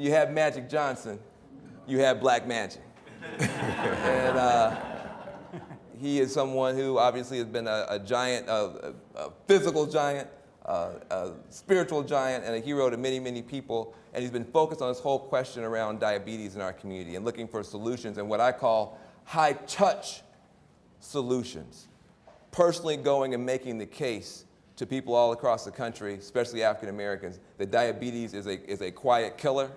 you have Magic Johnson, you have Black Magic. And he is someone who obviously has been a giant, a physical giant, a spiritual giant, and a hero to many, many people. And he's been focused on this whole question around diabetes in our community and looking for solutions and what I call high-touch solutions. Personally going and making the case to people all across the country, especially African Americans, that diabetes is a quiet killer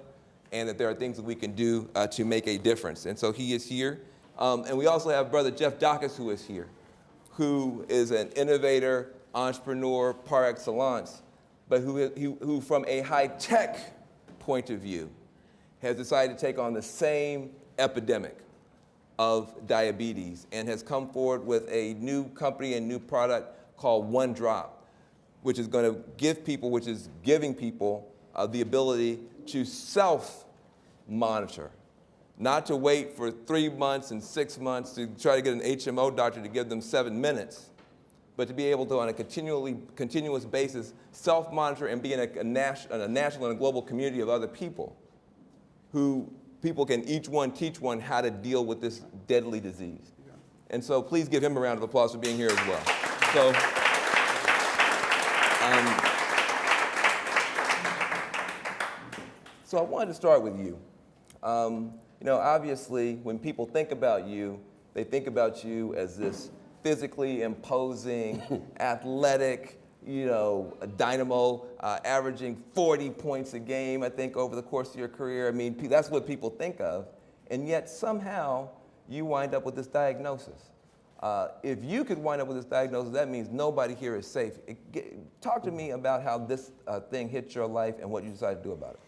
and that there are things that we can do to make a difference. And so he is here. And we also have Brother Jeff Dachis, who is here, who is an innovator, entrepreneur par excellence, but who from a high-tech point of view, has decided to take on the same epidemic of diabetes and has come forward with a new company and new product called One Drop, which is going to give people, which is giving people the ability to self-monitor, not to wait for 3 months and 6 months to try to get an HMO doctor to give them 7 minutes, but to be able to, on a continuous basis, self-monitor and be in a national and a global community of other people who people can each one teach one how to deal with this deadly disease. Yeah. And so please give him a round of applause for being here as well. So I wanted to start with you. You know, obviously, when people think about you, they think about you as this physically imposing, athletic, you know, a dynamo, averaging 40 points a game, I think, over the course of your career. I mean, that's what people think of. And yet, somehow, you wind up with this diagnosis. If you could wind up with this diagnosis, that means nobody here is safe. Talk to me about how this thing hit your life and what you decided to do about it.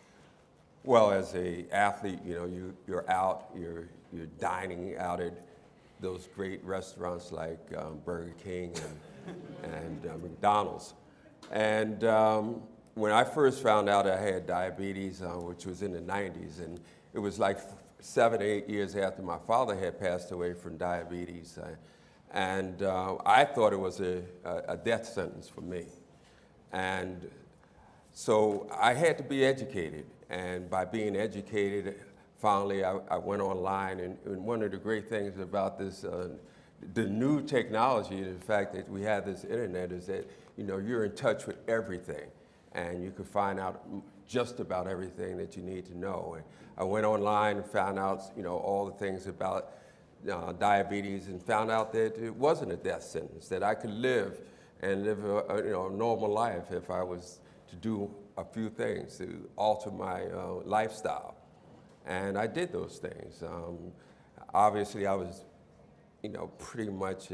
Well, as an athlete, you know, you're out, you're dining out at those great restaurants like Burger King and McDonald's. And when I first found out I had diabetes, which was in the 90s, and it was like 7 or 8 years after my father had passed away from diabetes, and I thought it was a death sentence for me. And so I had to be educated, and by being educated, finally I went online, and one of the great things about this, the new technology, and the fact that we have this internet, is that, you know, you're in touch with everything, and you can find out just about everything that you need to know. And I went online and found out, you know, all the things about diabetes, and found out that it wasn't a death sentence, that I could live and live a normal life if I was to do a few things to alter my lifestyle. And I did those things. Obviously, I was, you know, pretty much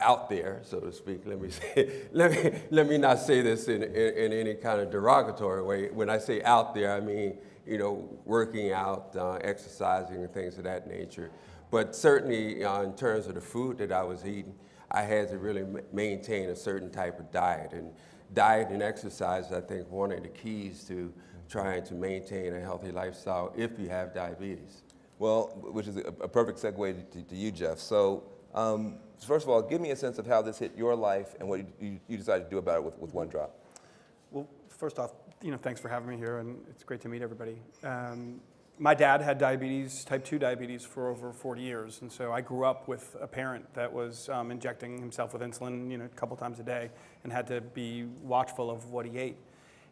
out there, so to speak. Let me say, let me not say this in any kind of derogatory way. When I say out there, I mean, you know, working out, exercising, and things of that nature. But certainly, in terms of the food that I was eating, I had to really maintain a certain type of diet. And diet and exercise, I think, one of the keys to trying to maintain a healthy lifestyle if you have diabetes. Well, which is a perfect segue to you, Jeff. So first of all, give me a sense of how this hit your life and what you decided to do about it with One Drop. Well, first off, you know, thanks for having me here, and it's great to meet everybody. My dad had diabetes, type 2 diabetes, for over 40 years, and so I grew up with a parent that was injecting himself with insulin, you know, a couple times a day, and had to be watchful of what he ate.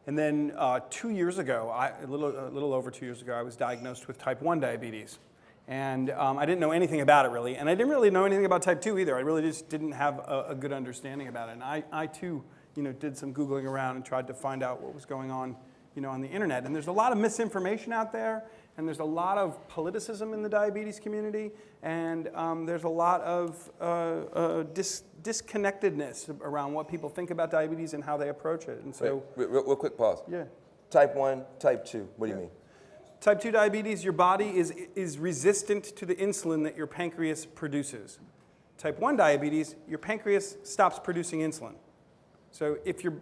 And then 2 years ago, a little over 2 years ago, I was diagnosed with type 1 diabetes. And I didn't know anything about it, really. And I didn't really know anything about type 2 either. I really just didn't have a good understanding about it. And I too, you know, did some Googling around and tried to find out what was going on, you know, on the internet. And there's a lot of misinformation out there, and there's a lot of politicism in the diabetes community, and there's a lot of disconnectedness around what people think about diabetes and how they approach it. And so, real quick pause. Yeah. Type 1, type 2. What do you mean? Type 2 diabetes, your body is resistant to the insulin that your pancreas produces. Type 1 diabetes, your pancreas stops producing insulin. So if you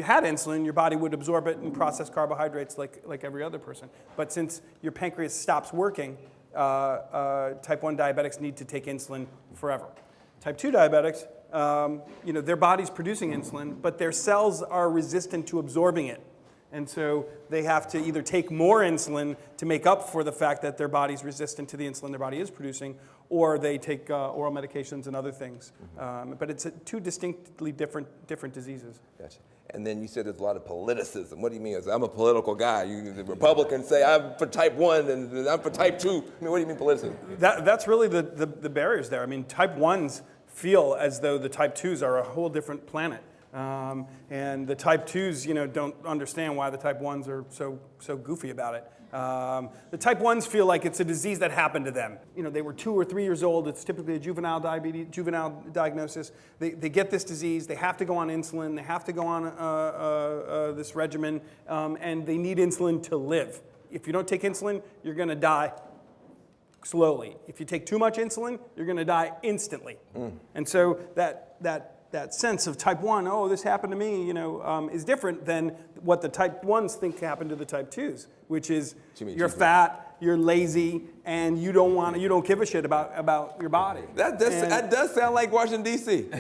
had insulin, your body would absorb it and process carbohydrates like every other person. But since your pancreas stops working, type 1 diabetics need to take insulin forever. Type 2 diabetics, you know, their body's producing insulin, but their cells are resistant to absorbing it. And so they have to either take more insulin to make up for the fact that their body's resistant to the insulin their body is producing, or they take oral medications and other things. But it's two distinctly different diseases. Gotcha. And then you said there's a lot of politicism. What do you mean? I'm a political guy. The Republicans say I'm for type 1 and I'm for type 2. I mean, what do you mean politicism? That's really the barriers there. I mean, type 1s feel as though the type 2s are a whole different planet. And the type 2s, don't understand why the type 1s are so goofy about it. The type 1s feel like it's a disease that happened to them. They were 2 or 3 years old. It's typically a juvenile diagnosis. They get this disease. They have to go on insulin. They have to go on this regimen, and they need insulin to live. If you don't take insulin, you're going to die slowly. If you take too much insulin, you're going to die instantly. And so that sense of type 1, oh, this happened to me, is different than what the type 1s think happened to the type 2s, which is you're fat, you're lazy, and you don't give a shit about your body. That does sound like Washington, D.C. I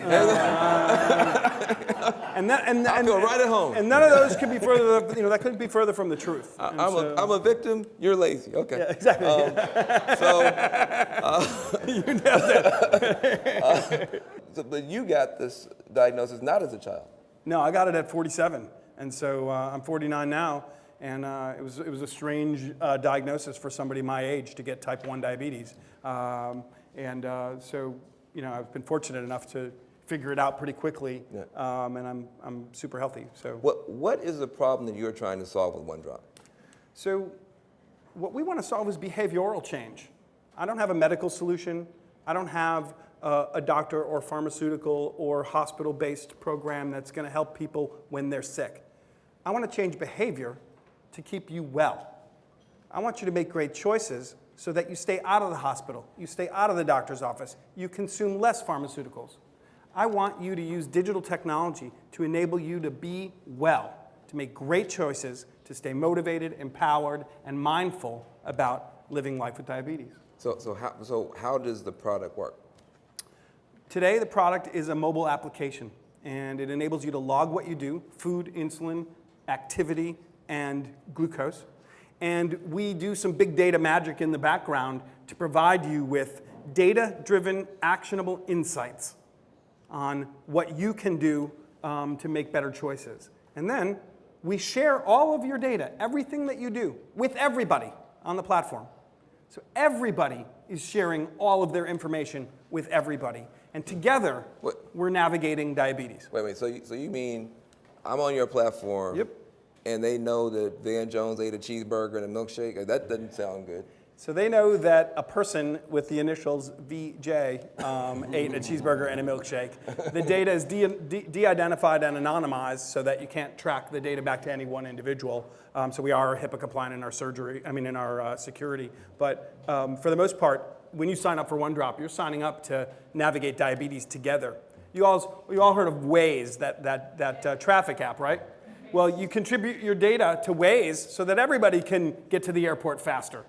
feel right at home. And none of those could be further, that couldn't be further from the truth. I'm a victim, you're lazy. Okay. Yeah, exactly. You nailed it. But you got this diagnosis not as a child. No, I got it at 47, and so I'm 49 now, and it was a strange diagnosis for somebody my age to get type 1 diabetes, so I've been fortunate enough to figure it out pretty quickly, and I'm super healthy. So what is the problem that you're trying to solve with One Drop? So what we want to solve is behavioral change. I don't have a medical solution. I don't have a doctor or pharmaceutical or hospital-based program that's going to help people when they're sick. I want to change behavior to keep you well. I want you to make great choices so that you stay out of the hospital, you stay out of the doctor's office, you consume less pharmaceuticals. I want you to use digital technology to enable you to be well, to make great choices, to stay motivated, empowered, and mindful about living life with diabetes. So how does the product work? Today, the product is a mobile application, and it enables you to log what you do, food, insulin, activity, and glucose. And we do some big data magic in the background to provide you with data-driven, actionable insights on what you can do to make better choices. And then we share all of your data, everything that you do, with everybody on the platform. So everybody is sharing all of their information with everybody. And together, we're navigating diabetes. Wait. So you mean I'm on your platform, Yep. and they know that Van Jones ate a cheeseburger and a milkshake? That doesn't sound good. So they know that a person with the initials VJ ate a cheeseburger and a milkshake. The data is de-identified and anonymized so that you can't track the data back to any one individual. So we are HIPAA compliant in our security. But for the most part, when you sign up for One Drop, you're signing up to navigate diabetes together. You all heard of Waze, that traffic app, right? Well, you contribute your data to Waze so that everybody can get to the airport faster.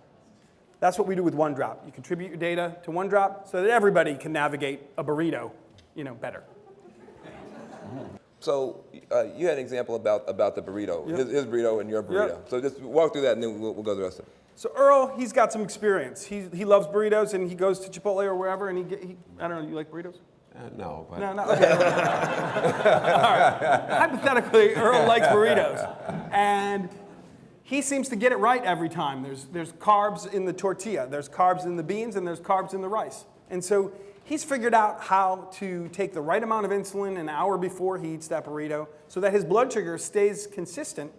That's what we do with One Drop. You contribute your data to One Drop so that everybody can navigate a burrito, better. So you had an example about the burrito, Yep. his burrito and your burrito. Yep. So just walk through that, and then we'll go through the rest of it. So Earl, he's got some experience. He loves burritos, and he goes to Chipotle or wherever, and I don't know, you like burritos? No, but No, okay. All right. Hypothetically, Earl likes burritos, and he seems to get it right every time. There's carbs in the tortilla, there's carbs in the beans, and there's carbs in the rice. And so he's figured out how to take the right amount of insulin an hour before he eats that burrito so that his blood sugar stays consistent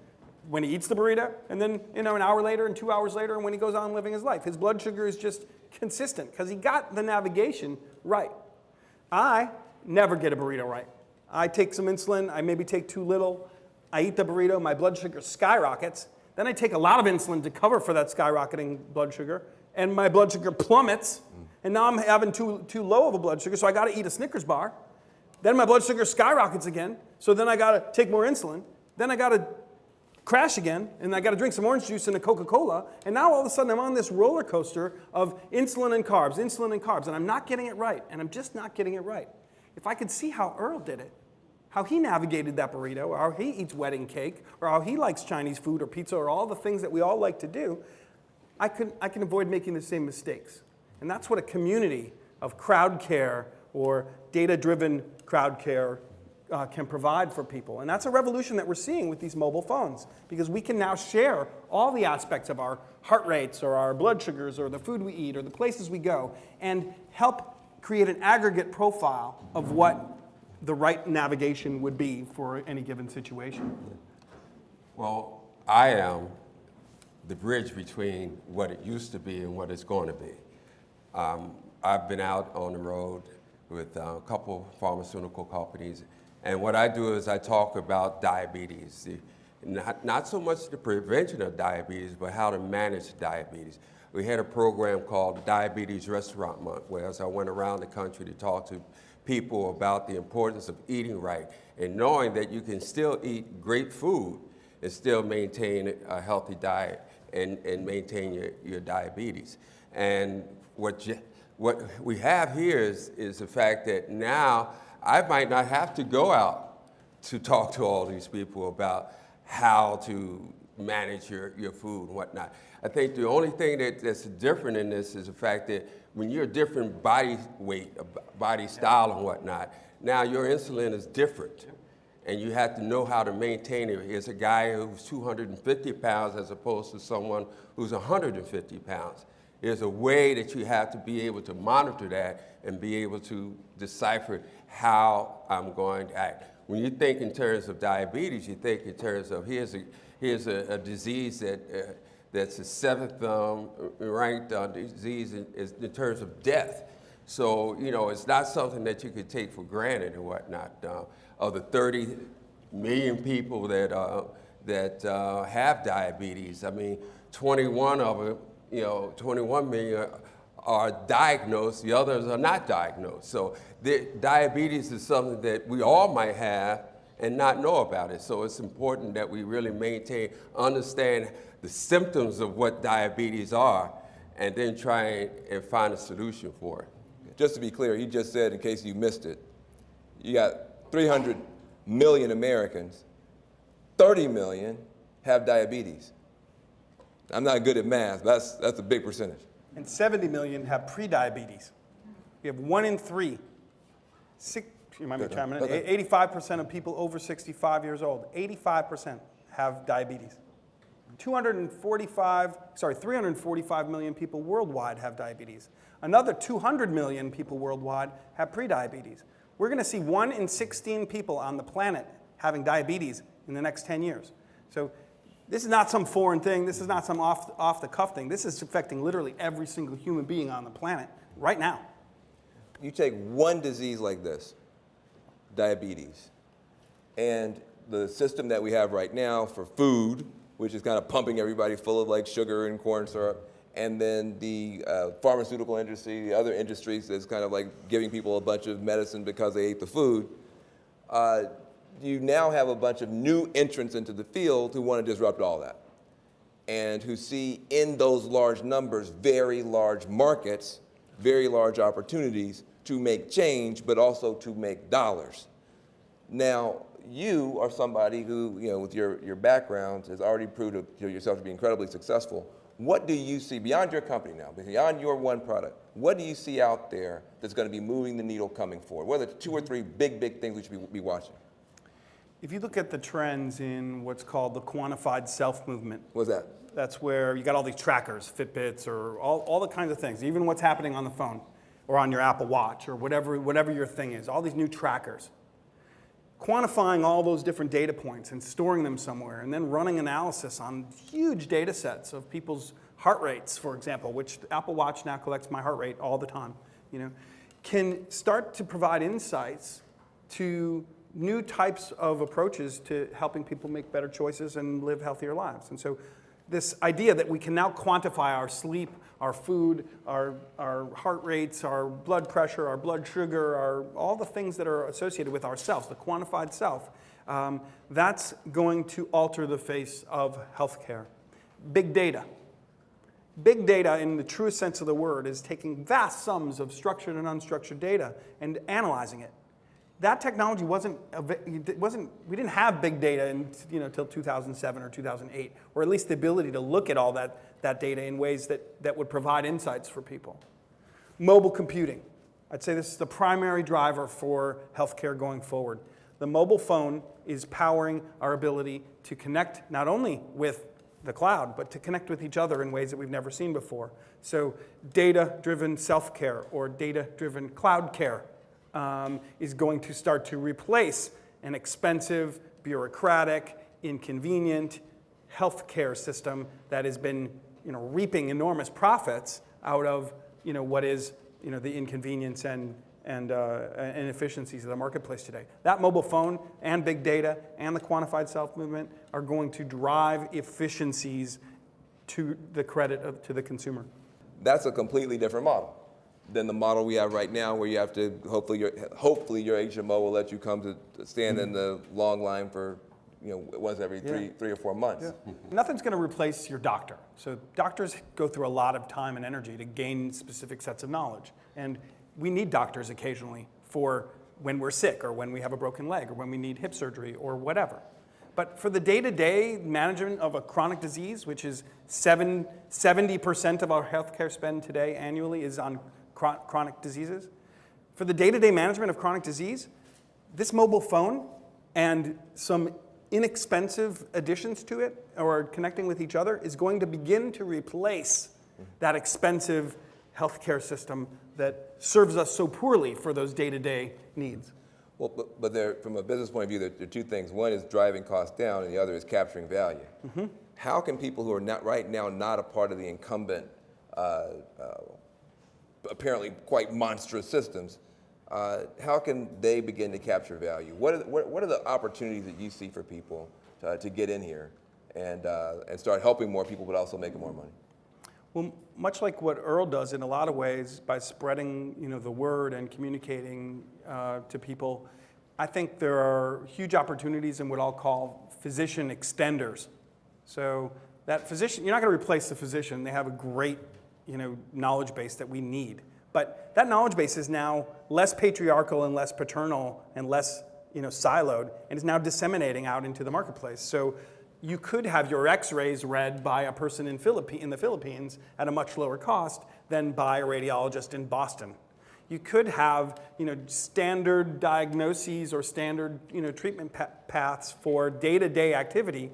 when he eats the burrito, and then an hour later and 2 hours later, and when he goes on living his life. His blood sugar is just consistent because he got the navigation right. I never get a burrito right. I take some insulin, I maybe take too little, I eat the burrito, my blood sugar skyrockets, then I take a lot of insulin to cover for that skyrocketing blood sugar, and my blood sugar plummets, and now I'm having too low of a blood sugar, so I gotta eat a Snickers bar. Then my blood sugar skyrockets again, so then I gotta take more insulin, then I gotta crash again, and I gotta drink some orange juice and a Coca-Cola, and now all of a sudden I'm on this roller coaster of insulin and carbs, and I'm not getting it right, and I'm just not getting it right. If I could see how Earl did it, how he navigated that burrito, or how he eats wedding cake, or how he likes Chinese food or pizza, or all the things that we all like to do, I can avoid making the same mistakes. And that's what a community of crowd care or data-driven crowd care can provide for people. And that's a revolution that we're seeing with these mobile phones, because we can now share all the aspects of our heart rates or our blood sugars or the food we eat or the places we go, and help create an aggregate profile of what the right navigation would be for any given situation. Well, I am the bridge between what it used to be and what it's going to be. I've been out on the road with a couple pharmaceutical companies, and what I do is I talk about diabetes. Not so much the prevention of diabetes, but how to manage diabetes. We had a program called Diabetes Restaurant Month, where as I went around the country to talk to people about the importance of eating right and knowing that you can still eat great food and still maintain a healthy diet and maintain your diabetes. And what we have here is the fact that now I might not have to go out to talk to all these people about how to manage your food and whatnot. I think the only thing that's different in this is the fact that when you're a different body weight, body style and whatnot, now your insulin is different. And you have to know how to maintain it. Here's a guy who's 250 pounds as opposed to someone who's 150 pounds. There's a way that you have to be able to monitor that and be able to decipher how I'm going to act. When you think in terms of diabetes, you think in terms of here's a disease that's the seventh ranked disease in terms of death. So, you know, it's not something that you could take for granted and whatnot. Of the 30 million people that have diabetes, I mean, 21 of them, 21 million are diagnosed, the others are not diagnosed. So diabetes is something that we all might have and not know about it. So it's important that we really understand the symptoms of what diabetes are, and then try and find a solution for it. Just to be clear, you just said, in case you missed it, you got 300 million Americans, 30 million have diabetes. I'm not good at math, but that's a big percentage. And 70 million have prediabetes. We have 1 in 3. You might be chiming in. 85% of people over 65 years old, 85% have diabetes. 345 million people worldwide have diabetes. Another 200 million people worldwide have prediabetes. We're going to see 1 in 16 people on the planet having diabetes in the next 10 years. So this is not some foreign thing. This is not some off-the-cuff thing. This is affecting literally every single human being on the planet right now. You take one disease like this, diabetes, and the system that we have right now for food, which is kind of pumping everybody full of like sugar and corn syrup, and then the pharmaceutical industry, the other industries that's kind of like giving people a bunch of medicine because they ate the food, you now have a bunch of new entrants into the field who want to disrupt all that, and who see in those large numbers very large markets, very large opportunities to make change, but also to make dollars. Now, you are somebody who, with your background, has already proved yourself to be incredibly successful. What do you see beyond your company now, beyond your one product? What do you see out there that's going to be moving the needle coming forward? What are the 2 or 3 big things we should be watching? If you look at the trends in what's called the quantified self movement. What's that? That's where you got all these trackers, Fitbits, or all the kinds of things, even what's happening on the phone or on your Apple Watch or whatever your thing is, all these new trackers. Quantifying all those different data points and storing them somewhere, and then running analysis on huge data sets of people's heart rates, for example, which the Apple Watch now collects my heart rate all the time, can start to provide insights to new types of approaches to helping people make better choices and live healthier lives. And so this idea that we can now quantify our sleep, our food, our heart rates, our blood pressure, our blood sugar, all the things that are associated with ourselves, the quantified self, that's going to alter the face of healthcare. Big data. Big data, in the truest sense of the word, is taking vast sums of structured and unstructured data and analyzing it. that technology we didn't have big data until 2007 or 2008, or at least the ability to look at all that data in ways that would provide insights for people. Mobile computing. I'd say this is the primary driver for healthcare going forward. The mobile phone is powering our ability to connect not only with the cloud, but to connect with each other in ways that we've never seen before. So data-driven self-care or data-driven cloud care is going to start to replace an expensive, bureaucratic, inconvenient healthcare system that has been reaping enormous profits out of what is the inconvenience and inefficiencies of the marketplace today. That mobile phone and big data and the quantified self movement are going to drive efficiencies to the credit to the consumer. That's a completely different model than the model we have right now, where you have to hopefully your HMO will let you come to stand in the long line for once every three or 4 months. Yeah. Nothing's going to replace your doctor. So doctors go through a lot of time and energy to gain specific sets of knowledge, and we need doctors occasionally for when we're sick or when we have a broken leg or when we need hip surgery or whatever. But for the day-to-day management of a chronic disease, which is 70% of our healthcare spend today annually is on chronic diseases, for the day-to-day management of chronic disease, this mobile phone and some inexpensive additions to it or connecting with each other is going to begin to replace that expensive healthcare system that serves us so poorly for those day-to-day needs. Well, but there, from a business point of view, there are two things. One is driving costs down, and the other is capturing value. Mm-hmm. How can people who are not a part of the incumbent, apparently quite monstrous systems, how can they begin to capture value? What are the opportunities that you see for people to get in here and start helping more people, but also making more money? Well, much like what Earl does in a lot of ways by spreading the word and communicating to people, I think there are huge opportunities in what I'll call physician extenders. So that physician, you're not going to replace the physician. They have a great knowledge base that we need. But that knowledge base is now less patriarchal and less paternal and less siloed, and is now disseminating out into the marketplace. So you could have your x-rays read by a person in the Philippines at a much lower cost than by a radiologist in Boston. You could have standard diagnoses or standard treatment paths for day-to-day activity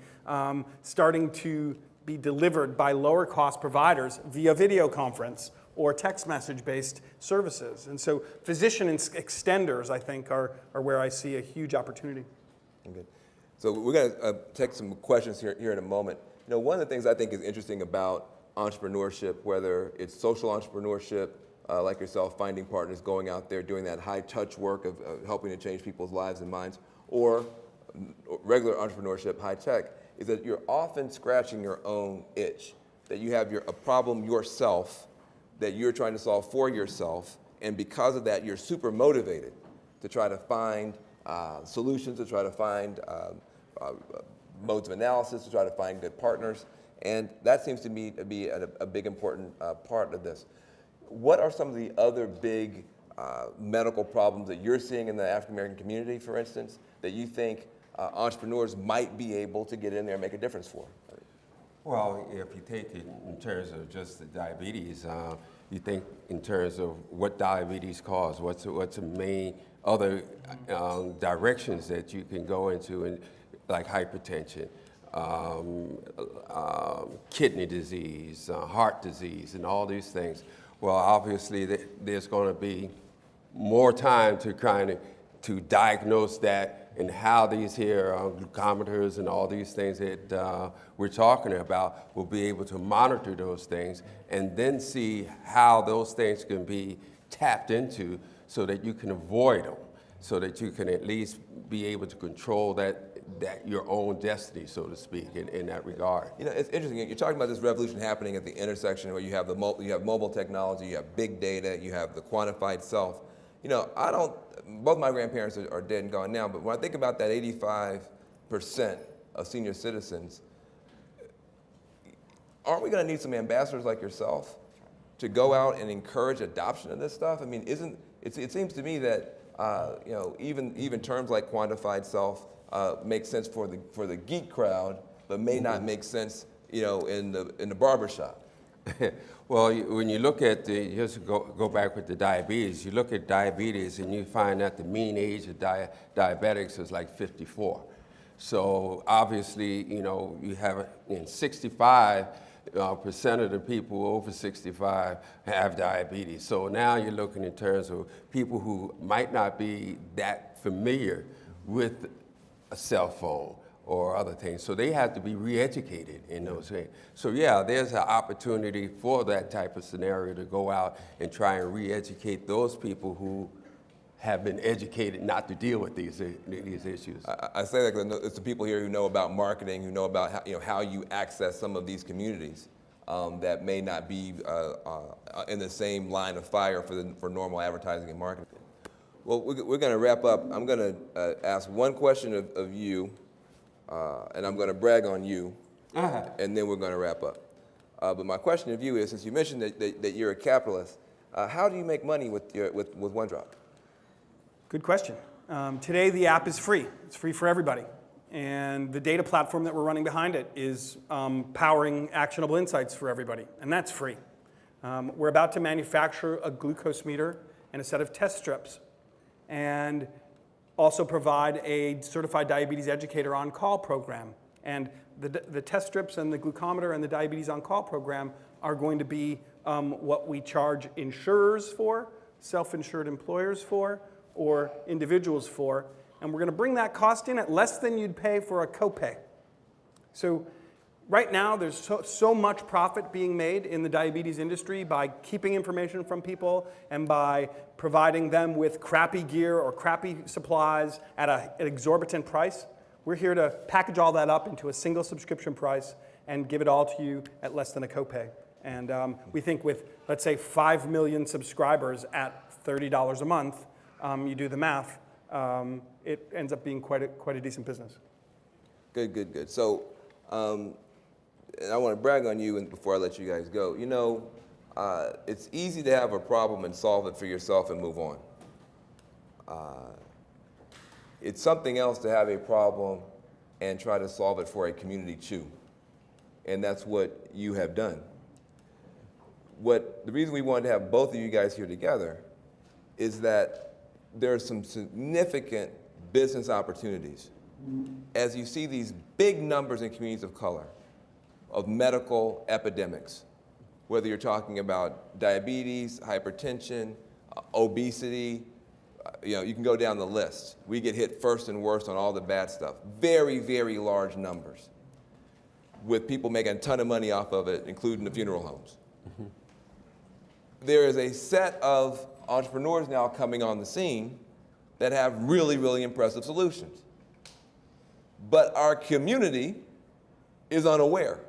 starting to be delivered by lower cost providers via video conference or text message-based services. And so physician extenders, I think, are where I see a huge opportunity. Okay. So we're going to take some questions here in a moment. One of the things I think is interesting about entrepreneurship, whether it's social entrepreneurship, like yourself, finding partners, going out there, doing that high-touch work of helping to change people's lives and minds, or regular entrepreneurship, high-tech, is that you're often scratching your own itch, that you have a problem yourself that you're trying to solve for yourself, and because of that, you're super motivated to try to find solutions, to try to find modes of analysis, to try to find good partners, and that seems to me to be a big important part of this. What are some of the other big medical problems that you're seeing in the African American community, for instance, that you think entrepreneurs might be able to get in there and make a difference for? Well, if you take it in terms of just the diabetes, you think in terms of what diabetes causes, what's the main other directions that you can go into, like hypertension, kidney disease, heart disease, and all these things. Well, obviously, there's going to be more time to diagnose that, and how these here glucometers and all these things that we're talking about will be able to monitor those things and then see how those things can be tapped into so that you can avoid them, so that you can at least be able to control that your own destiny, so to speak, in that regard. It's interesting. You're talking about this revolution happening at the intersection where you have mobile technology, you have big data, you have the quantified self. Both my grandparents are dead and gone now, but when I think about that 85% of senior citizens, aren't we going to need some ambassadors like yourself to go out and encourage adoption of this stuff? I mean, it seems to me that Even terms like quantified self make sense for the geek crowd, but may not make sense, in the barbershop. Well, when you look at just go back with the diabetes, you look at diabetes and you find that the mean age of diabetics is like 54. So obviously, you have 65% of the people over 65 have diabetes. So now you're looking in terms of people who might not be that familiar with a cell phone or other things. So they have to be re-educated in those things. So yeah, there's an opportunity for that type of scenario to go out and try and re-educate those people who have been educated not to deal with these issues. I say that because it's the people here who know about marketing, who know about how you access some of these communities that may not be in the same line of fire for normal advertising and marketing. Well, we're going to wrap up. I'm going to ask one question of you, and I'm going to brag on you, and then we're going to wrap up. But my question of you is, since you mentioned that you're a capitalist, how do you make money with OneDrop? Good question. Today, the app is free. It's free for everybody. And the data platform that we're running behind it is powering actionable insights for everybody, and that's free. We're about to manufacture a glucose meter and a set of test strips, and also provide a certified diabetes educator on-call program. And the test strips and the glucometer and the diabetes on-call program are going to be what we charge insurers for, self-insured employers for, or individuals for, and we're going to bring that cost in at less than you'd pay for a copay. So right now, there's so much profit being made in the diabetes industry by keeping information from people and by providing them with crappy gear or crappy supplies at an exorbitant price. We're here to package all that up into a single subscription price and give it all to you at less than a copay. And we think with, let's say, 5 million subscribers at $30 a month, you do the math, it ends up being quite a decent business. Good. So, and I want to brag on you before I let you guys go. It's easy to have a problem and solve it for yourself and move on. It's something else to have a problem and try to solve it for a community too. And that's what you have done. The reason we wanted to have both of you guys here together is that there are some significant business opportunities as you see these big numbers in communities of color of medical epidemics, whether you're talking about diabetes, hypertension, obesity, you can go down the list. We get hit first and worst on all the bad stuff. Very, very large numbers with people making a ton of money off of it, including the funeral homes. Mm-hmm. There is a set of entrepreneurs now coming on the scene that have really, really impressive solutions. But our community is unaware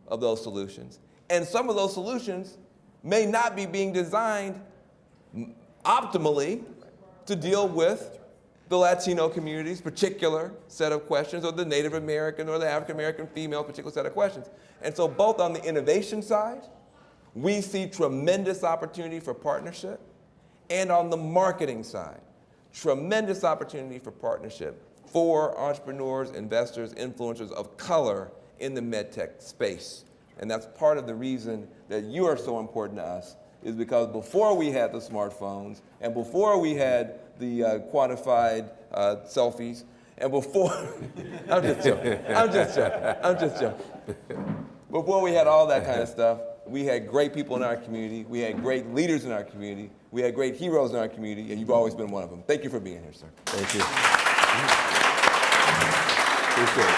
of those solutions. And some of those solutions may not be being designed optimally to deal with the Latino community's particular set of questions, or the Native American or the African American female particular set of questions. And so both on the innovation side, we see tremendous opportunity for partnership, and on the marketing side, tremendous opportunity for partnership for entrepreneurs, investors, influencers of color in the medtech space. And that's part of the reason that you are so important to us, is because before we had the smartphones, and before we had the quantified selfies, and before, I'm just joking. Before we had all that kind of stuff, we had great people in our community, we had great leaders in our community, we had great heroes in our community, and you've always been one of them. Thank you for being here, sir. Thank you. Appreciate it.